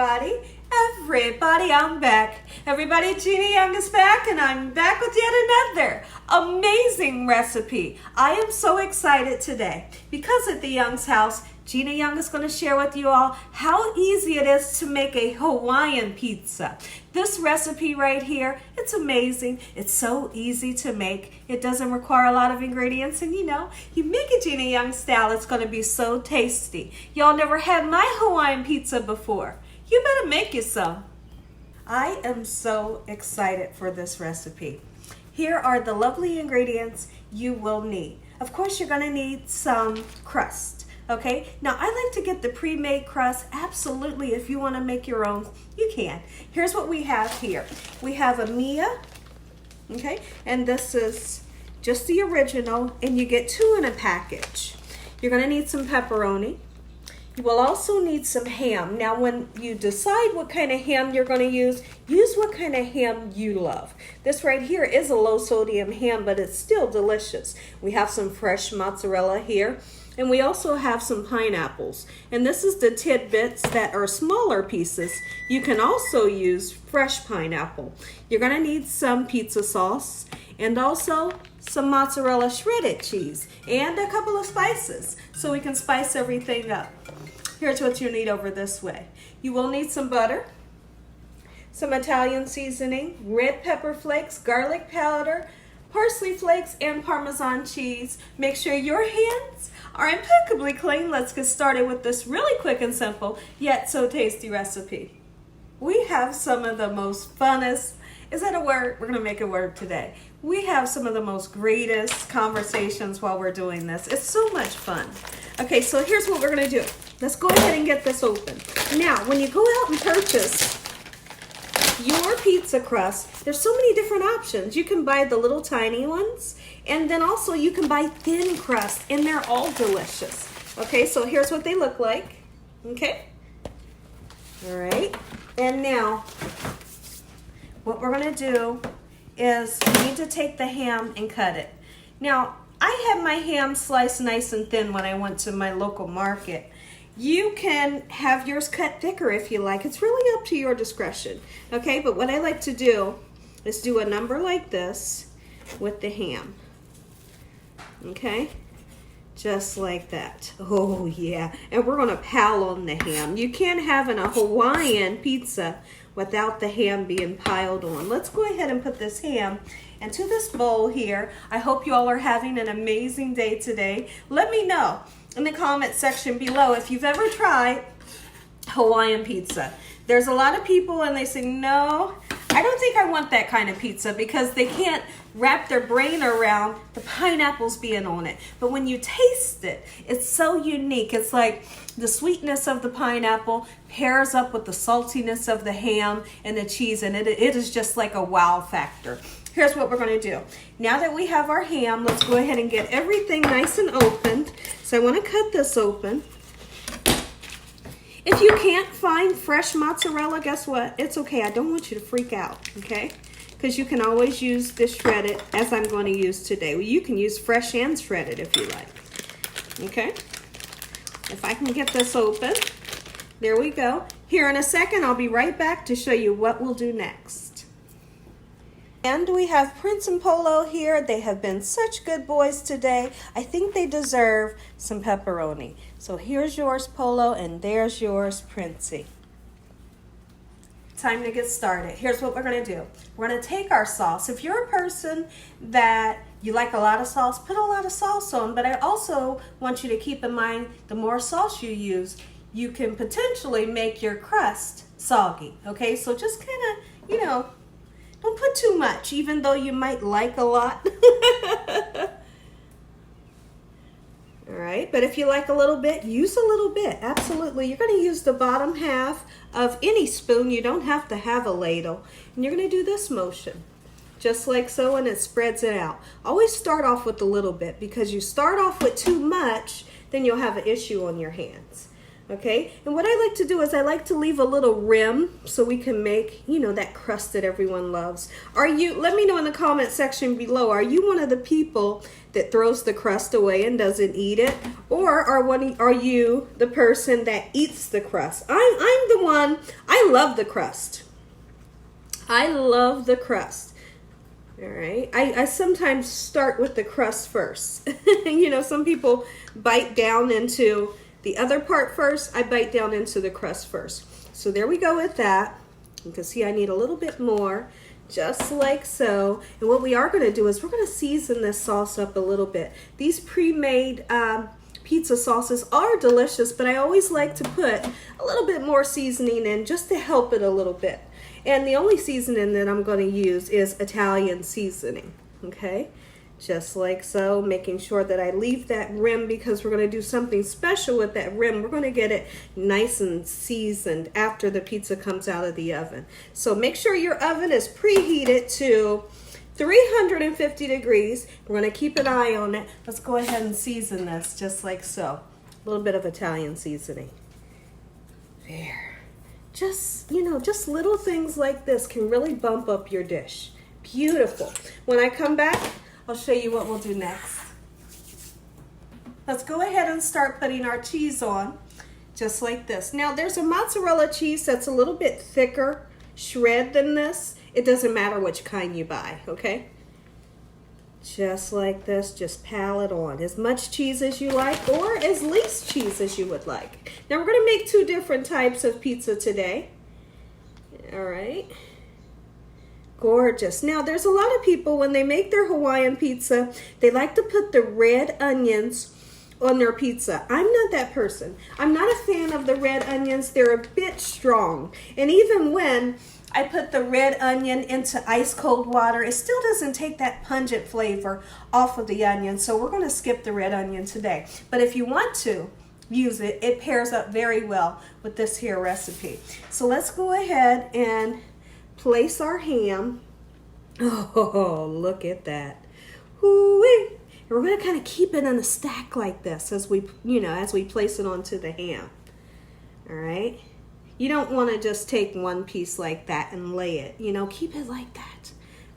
Everybody, I'm back. Everybody, Gina Young is back, and I'm back with yet another amazing recipe. I am so excited today because at the Young's house, Gina Young is going to share with you all how easy it is to make a Hawaiian pizza. This recipe right here, it's amazing. It's so easy to make. It doesn't require a lot of ingredients, and you make it Gina Young style, it's going to be so tasty. Y'all never had my Hawaiian pizza before. You better make it some. I am so excited for this recipe. Here are the lovely ingredients you will need. Of course, you're going to need some crust. Okay, now I like to get the pre-made crust. Absolutely, if you want to make your own, you can. Here's what we have here. We have a Mia, okay, and this is just the original, and you get 2 in a package. You're going to need some pepperoni. You will also need some ham. Now, when you decide what kind of ham you're going to use what kind of ham you love. This right here is a low sodium ham, but it's still delicious. We have some fresh mozzarella here. And we also have some pineapples. And this is the tidbits that are smaller pieces. You can also use fresh pineapple. You're going to need some pizza sauce and also some mozzarella shredded cheese and a couple of spices so we can spice everything up. Here's what you need over this way. You will need some butter, some Italian seasoning, red pepper flakes, garlic powder, parsley flakes, and Parmesan cheese. Make sure your hands are impeccably clean. Let's get started with this really quick and simple, yet so tasty recipe. We have some of the most funnest, is that a word? We're gonna make a word today. We have some of the most greatest conversations while we're doing this. It's so much fun. Okay, so here's what we're gonna do. Let's go ahead and get this open. Now, when you go out and purchase your pizza crust, there's so many different options. You can buy the little tiny ones, and then also you can buy thin crust, and they're all delicious. Okay, so here's what they look like. Okay, all right, and now what we're gonna do is we need to take the ham and cut it. Now, I have my ham sliced nice and thin when I went to my local market. You can have yours cut thicker if you like. It's really up to your discretion. Okay, but what I like to do is do a number like this with the ham. Okay, just like that. Oh yeah, and we're gonna pile on the ham. You can't have a Hawaiian pizza without the ham being piled on. Let's go ahead and put this ham into this bowl here. I hope you all are having an amazing day today. Let me know in the comment section below if you've ever tried Hawaiian pizza. There's a lot of people and they say, no, I don't think I want that kind of pizza because they can't wrap their brain around the pineapples being on it. But when you taste it, it's so unique. It's like the sweetness of the pineapple pairs up with the saltiness of the ham and the cheese, and it is just like a wow factor. Here's what we're going to do. Now that we have our ham, let's go ahead and get everything nice and opened. So I want to cut this open. If you can't find fresh mozzarella, guess what? It's okay. I don't want you to freak out, okay? Because you can always use this shredded as I'm going to use today. Well, you can use fresh and shredded if you like, okay? If I can get this open, there we go. Here in a second, I'll be right back to show you what we'll do next. And we have Prince and Polo here. They have been such good boys today. I think they deserve some pepperoni. So here's yours, Polo, and there's yours, Princey. Time to get started. Here's what we're gonna do. We're gonna take our sauce. If you're a person that you like a lot of sauce, put a lot of sauce on, but I also want you to keep in mind the more sauce you use, you can potentially make your crust soggy, okay? So just kind of, don't put too much, even though you might like a lot. All right, but if you like a little bit, use a little bit. Absolutely. You're going to use the bottom half of any spoon. You don't have to have a ladle. And you're going to do this motion, just like so, and it spreads it out. Always start off with a little bit, because you start off with too much, then you'll have an issue on your hands. Okay, and what I like to do is I like to leave a little rim so we can make, you know, that crust that everyone loves. Let me know in the comment section below, are you one of the people that throws the crust away and doesn't eat it? Or are you the person that eats the crust? I'm the one, I love the crust. I love the crust. All right, I sometimes start with the crust first. You know, some people bite down into the other part first. I bite down into the crust first. So there we go with that. You can see I need a little bit more, just like so. And what we are going to do is we're going to season this sauce up a little bit. These pre-made pizza sauces are delicious, but I always like to put a little bit more seasoning in just to help it a little bit. And the only seasoning that I'm going to use is Italian seasoning, okay? Just like so, making sure that I leave that rim because we're going to do something special with that rim. We're going to get it nice and seasoned after the pizza comes out of the oven. So make sure your oven is preheated to 350 degrees. We're going to keep an eye on it. Let's go ahead and season this just like so. A little bit of Italian seasoning. There. Just, you know, just little things like this can really bump up your dish. Beautiful. When I come back, I'll show you what we'll do next. Let's go ahead and start putting our cheese on, just like this. Now, there's a mozzarella cheese that's a little bit thicker shred than this. It doesn't matter which kind you buy, okay? Just like this, just pile it on. As much cheese as you like or as least cheese as you would like. Now, we're gonna make two different types of pizza today. All right. Gorgeous. Now, there's a lot of people, when they make their Hawaiian pizza, they like to put the red onions on their pizza. I'm not that person. I'm not a fan of the red onions. They're a bit strong. And even when I put the red onion into ice cold water, it still doesn't take that pungent flavor off of the onion. So we're going to skip the red onion today. But if you want to use it, it pairs up very well with this here recipe. So let's go ahead and place our ham. Oh, look at that. Ooh-wee. And we're going to kind of keep it in a stack like this as we, as we place it onto the ham. All right. You don't want to just take one piece like that and lay it, keep it like that.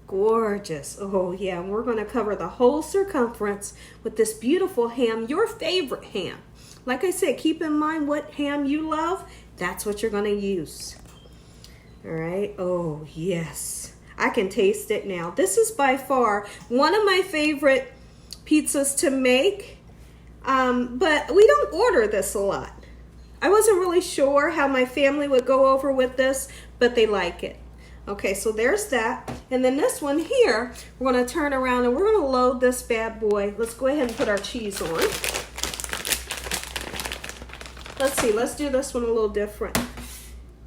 Gorgeous. Oh yeah, and we're going to cover the whole circumference with this beautiful ham, your favorite ham. Like I said, keep in mind what ham you love. That's what you're going to use. All right. Oh, yes. I can taste it now. This is by far one of my favorite pizzas to make, but we don't order this a lot. I wasn't really sure how my family would go over with this, but they like it. Okay, so there's that. And then this one here, we're going to turn around and we're going to load this bad boy. Let's go ahead and put our cheese on. Let's see, let's do this one a little different.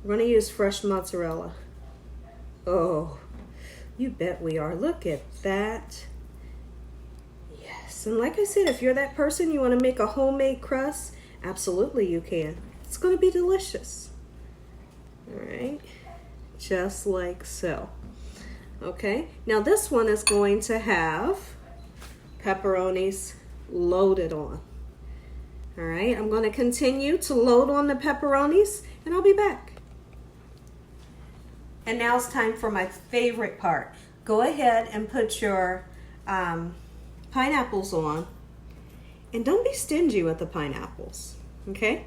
We're going to use fresh mozzarella. Oh, you bet we are. Look at that. Yes, and like I said, if you're that person, you want to make a homemade crust, absolutely you can. It's going to be delicious. All right, just like so. Okay, now this one is going to have pepperonis loaded on. All right, I'm going to continue to load on the pepperonis and I'll be back. And now it's time for my favorite part. Go ahead and put your pineapples on. And don't be stingy with the pineapples, okay?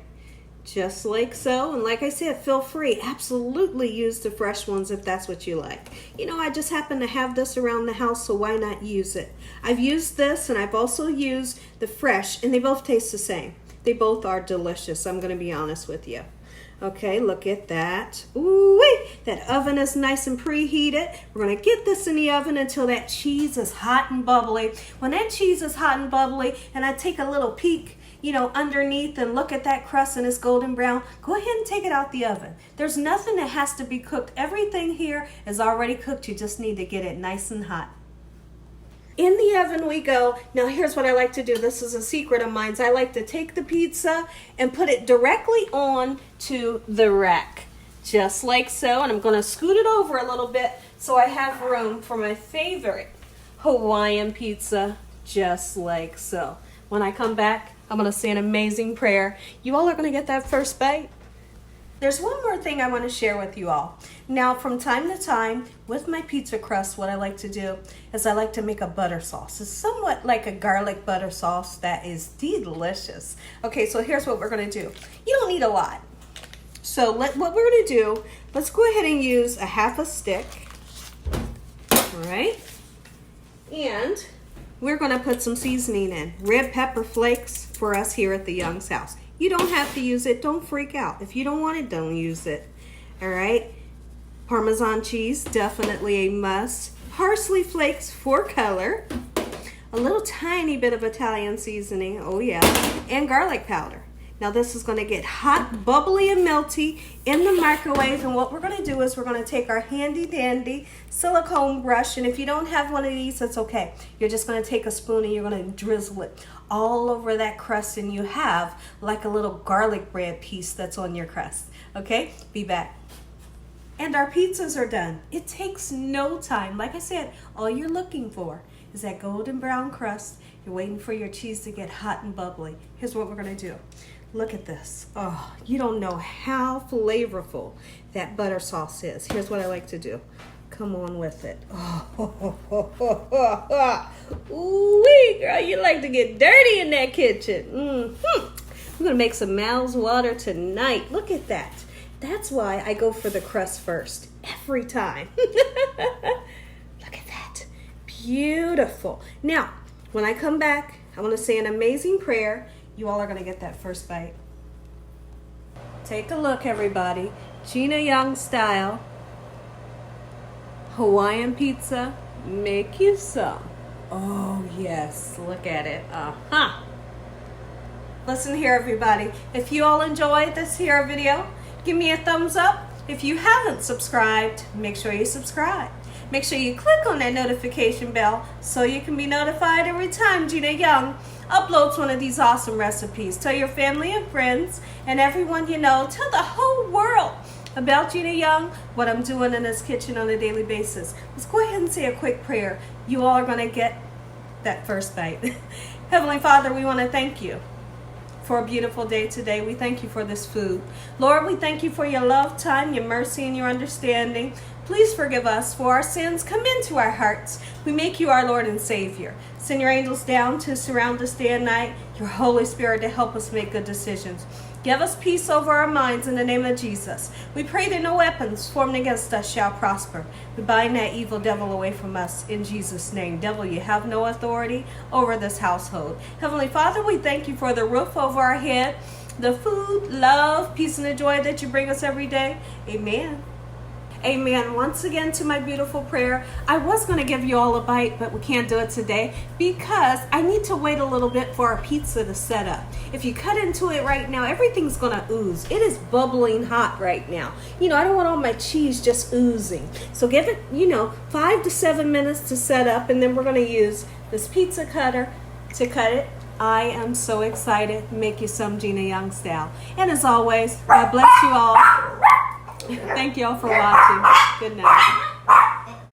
Just like so. And like I said, feel free. Absolutely use the fresh ones if that's what you like. I just happen to have this around the house, so why not use it? I've used this and I've also used the fresh, and they both taste the same. They both are delicious, I'm going to be honest with you. Okay, look at that. Ooh-wee! That oven is nice and preheated. We're going to get this in the oven until that cheese is hot and bubbly. When that cheese is hot and bubbly and I take a little peek, underneath and look at that crust and it's golden brown, go ahead and take it out the oven. There's nothing that has to be cooked. Everything here is already cooked. You just need to get it nice and hot. In the oven we go. Now here's what I like to do. This is a secret of mine. I like to take the pizza and put it directly on to the rack. Just like so. And I'm going to scoot it over a little bit so I have room for my favorite Hawaiian pizza. Just like so. When I come back, I'm going to say an amazing prayer. You all are going to get that first bite. There's one more thing I want to share with you all. Now, from time to time, with my pizza crust, what I like to do is I like to make a butter sauce. It's somewhat like a garlic butter sauce that is delicious. Okay, so here's what we're going to do. You don't need a lot. So what we're going to do, let's go ahead and use a half a stick. All right. And we're going to put some seasoning in. Red pepper flakes for us here at the Young's house. You don't have to use it. Don't freak out. If you don't want it, don't use it. All right. Parmesan cheese, definitely a must. Parsley flakes for color. A little tiny bit of Italian seasoning. Oh, yeah. And garlic powder. Now, this is going to get hot, bubbly, and melty in the microwave. And what we're going to do is we're going to take our handy-dandy silicone brush. And if you don't have one of these, that's okay. You're just going to take a spoon and you're going to drizzle it all over that crust. And you have like a little garlic bread piece that's on your crust. Okay? Be back. And our pizzas are done. It takes no time. Like I said, all you're looking for is that golden brown crust. You're waiting for your cheese to get hot and bubbly. Here's what we're going to do. Look at this. Oh, you don't know how flavorful that butter sauce is. Here's what I like to do. Come on with it. Ooh-wee, girl, you like to get dirty in that kitchen. I'm going to make some mouth's water tonight. Look at that. That's why I go for the crust first. Every time. Look at that. Beautiful. Now, when I come back, I want to say an amazing prayer. You all are going to get that first bite. Take a look, everybody. Gina Young style. Hawaiian pizza. Make you some. Oh, yes. Look at it. Listen here, everybody. If you all enjoyed this here video, give me a thumbs up. If you haven't subscribed, make sure you subscribe. Make sure you click on that notification bell so you can be notified every time Gina Young uploads one of these awesome recipes. Tell your family and friends and everyone you know. Tell the whole world about Gina Young, what I'm doing in this kitchen on a daily basis. Let's go ahead and say a quick prayer. You all are going to get that first bite. Heavenly Father, we want to thank you for a beautiful day today. We thank you for this food. Lord, we thank you for your love, time, your mercy, and your understanding. Please forgive us for our sins. Come into our hearts. We make you our Lord and Savior. Send your angels down to surround us day and night, your Holy Spirit to help us make good decisions. Give us peace over our minds in the name of Jesus. We pray that no weapons formed against us shall prosper. We bind that evil devil away from us in Jesus' name. Devil, you have no authority over this household. Heavenly Father, we thank you for the roof over our head, the food, love, peace, and the joy that you bring us every day. Amen. Amen. Once again to my beautiful prayer. I was going to give you all a bite, but we can't do it today because I need to wait a little bit for our pizza to set up. If you cut into it right now, everything's going to ooze. It is bubbling hot right now. I don't want all my cheese just oozing. So give it, 5 to 7 minutes to set up, and then we're going to use this pizza cutter to cut it. I am so excited. Make you some Gina Young style. And as always, God bless you all. Thank you all for watching. Good night.